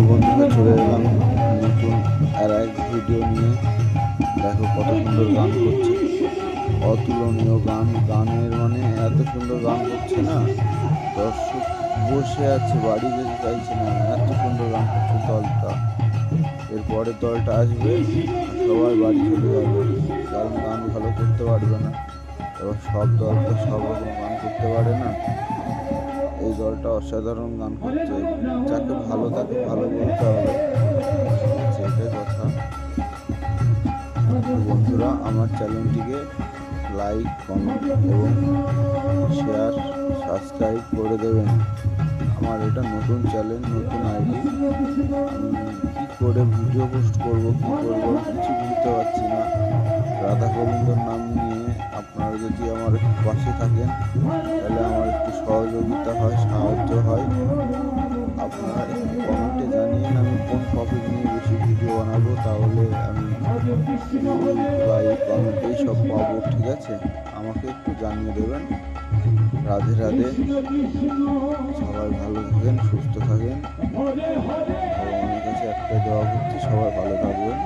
বন্ধুরা, চলে এলাম নতুন আর এক ভিডিও নিয়ে। দেখো কত সুন্দর গান করছে, অতুলনীয় গান। গানের মানে এত সুন্দর গান করছে না, দর্শক বসে আছে, বাড়ি যেতে চাইছে না, এত সুন্দর গান করছে দলটা। এরপরের দলটা আসবে, সবাই বাড়ি চলে যাবে, কারণ গান ভালো করতে পারবে না। এবার সব দল তো সব রকম গান করতে পারে না। এই দলটা অসাধারণ গান করছে, যাকে ভালো তাকে ভালো বলতে হবে, সেটাই কথা। বন্ধুরা, আমার চ্যানেলটিকে লাইক, কমেন্ট এবং শেয়ার, সাবস্ক্রাইব করে দেবেন। আমার এটা নতুন চ্যানেল, নতুন আইডি। কী করে ভিডিও পোস্ট করব, কী করবো কিছু বুঝতে পারছি না। রাধা গোবিন্দর নাম নিয়ে আপনারা যদি আমার একটু পাশে থাকেন, তাহলে আমার একটু সহযোগিতা হয়, সাহায্য হয়। আপনারা একটু কমেন্টে জানিয়েন আমি কোন টপিক নিয়ে বেশি ভিডিও বানাবো, তাহলে আমি লাইক, কমেন্ট এইসব পাবো। ঠিক আছে, আমাকে একটু জানিয়ে দেবেন। রাধে রাধে, সবাই ভালো থাকেন, সুস্থ থাকেন। ভগবানের কাছে একটাই দোয়া করছি, সবাই ভালো থাকবেন।